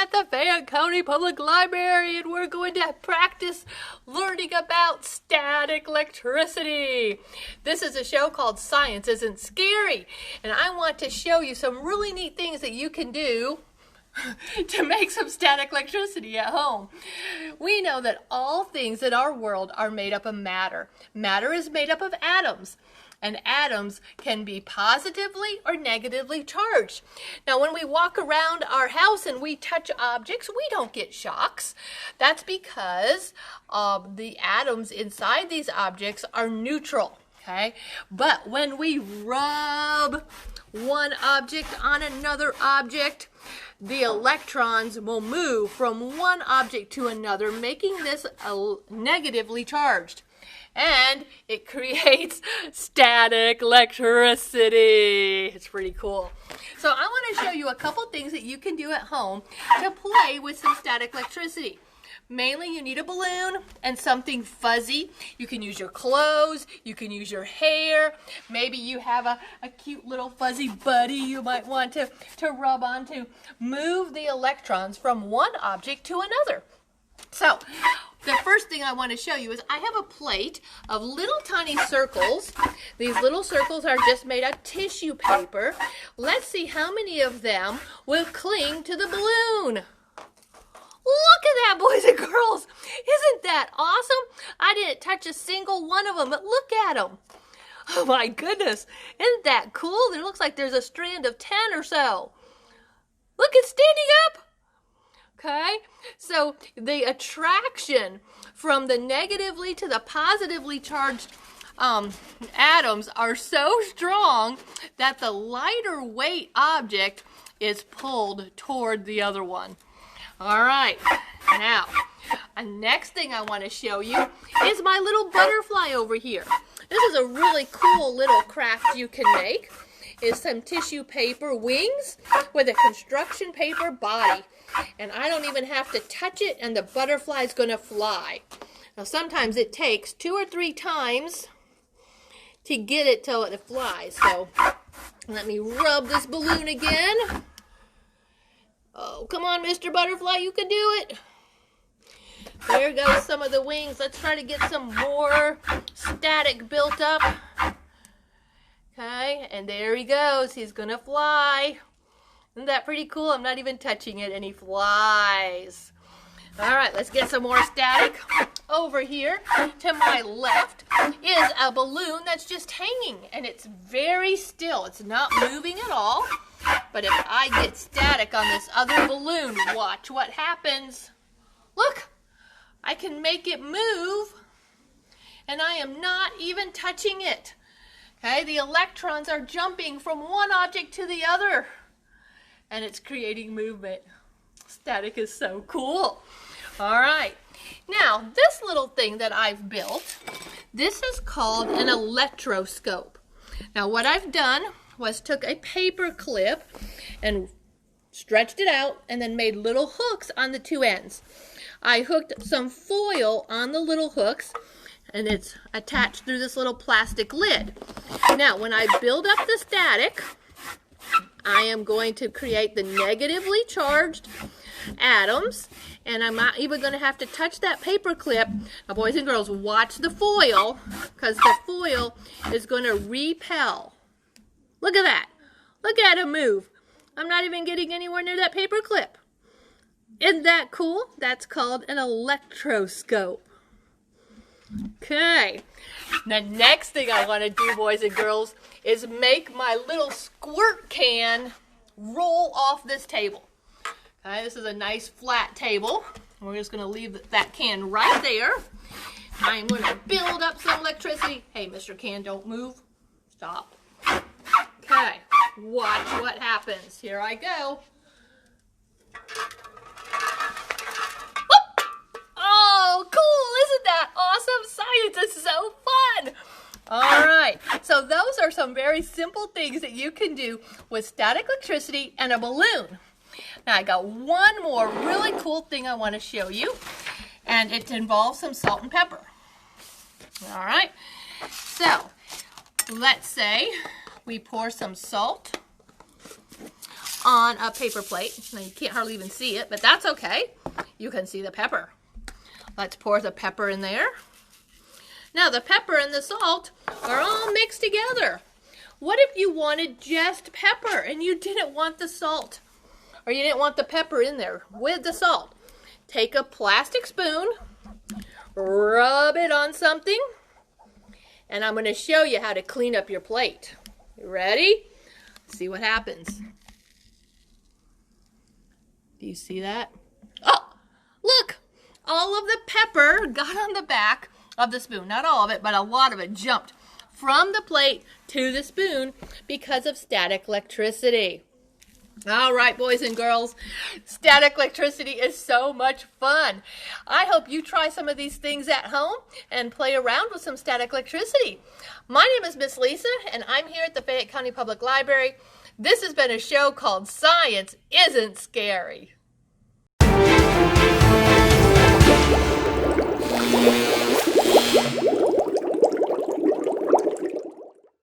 at the Fayette County Public Library, and we're going to practice learning about static electricity. This is a show called Science Isn't Scary, and I want to show you some really neat things that you can do to make some static electricity at home. We know that all things in our world are made up of matter. Matter is made up of atoms. And atoms can be positively or negatively charged. Now, when we walk around our house and we touch objects, we don't get shocks. That's because the atoms inside these objects are neutral, okay? But when we rub one object on another object, the electrons will move from one object to another, making this negatively charged. And it creates static electricity. It's pretty cool. So I want to show you a couple things that you can do at home to play with some static electricity. Mainly you need a balloon and something fuzzy. You can use your clothes, you can use your hair. Maybe you have a cute little fuzzy buddy you might want to rub on to move the electrons from one object to another. So, the first thing I want to show you is I have a plate of little tiny circles. These little circles are just made of tissue paper. Let's see how many of them will cling to the balloon. Look at that, boys and girls. Isn't that awesome? I didn't touch a single one of them, but look at them. Oh my goodness. Isn't that cool? It looks like there's a strand of 10 or so. Look, it's standing up. Okay, so the attraction from the negatively to the positively charged atoms are so strong that the lighter weight object is pulled toward the other one. All right, now, the next thing I want to show you is my little butterfly over here. This is a really cool little craft you can make. Is some tissue paper wings with a construction paper body. And I don't even have to touch it, and the butterfly's going to fly. Now, sometimes it takes 2 or 3 times to get it till it flies. So, let me rub this balloon again. Oh, come on, Mr. Butterfly, you can do it. There goes some of the wings. Let's try to get some more static built up. Okay, and there he goes. He's going to fly. Isn't that pretty cool? I'm not even touching it, and he flies. All right, let's get some more static. Over here to my left is a balloon that's just hanging, and it's very still. It's not moving at all. But if I get static on this other balloon, watch what happens. Look, I can make it move, and I am not even touching it. Okay, the electrons are jumping from one object to the other. And it's creating movement. Static is so cool. All right. Now, this little thing that I've built, this is called an electroscope. Now, what I've done was took a paper clip and stretched it out and then made little hooks on the 2 ends. I hooked some foil on the little hooks, and it's attached through this little plastic lid. Now, when I build up the static, I am going to create the negatively charged atoms, and I'm not even going to have to touch that paper clip. Now, boys and girls, watch the foil, because the foil is going to repel. Look at that. Look at it move. I'm not even getting anywhere near that paper clip. Isn't that cool? That's called an electroscope. Okay, the next thing I want to do, boys and girls, is make my little squirt can roll off this table. Okay, this is a nice flat table. We're just going to leave that can right there. I'm going to build up some electricity. Hey, Mr. Can, don't move. Stop. Okay, watch what happens. Here I go. Oh, cool! Isn't that awesome? Science is so fun! All right, so those are some very simple things that you can do with static electricity and a balloon. Now, I got one more really cool thing I want to show you, and it involves some salt and pepper. All right, so let's say we pour some salt on a paper plate. Now you can't hardly even see it, but that's okay. You can see the pepper. Let's pour the pepper in there. Now the pepper and the salt are all mixed together. What if you wanted just pepper and you didn't want the salt? Or you didn't want the pepper in there with the salt? Take a plastic spoon, rub it on something, and I'm going to show you how to clean up your plate. You ready? See what happens. Do you see that? Oh, look! All of the pepper got on the back of the spoon. Not all of it, but a lot of it jumped from the plate to the spoon because of static electricity. All right, boys and girls, static electricity is so much fun. I hope you try some of these things at home and play around with some static electricity. My name is Miss Lisa, and I'm here at the Fayette County Public Library. This has been a show called Science Isn't Scary.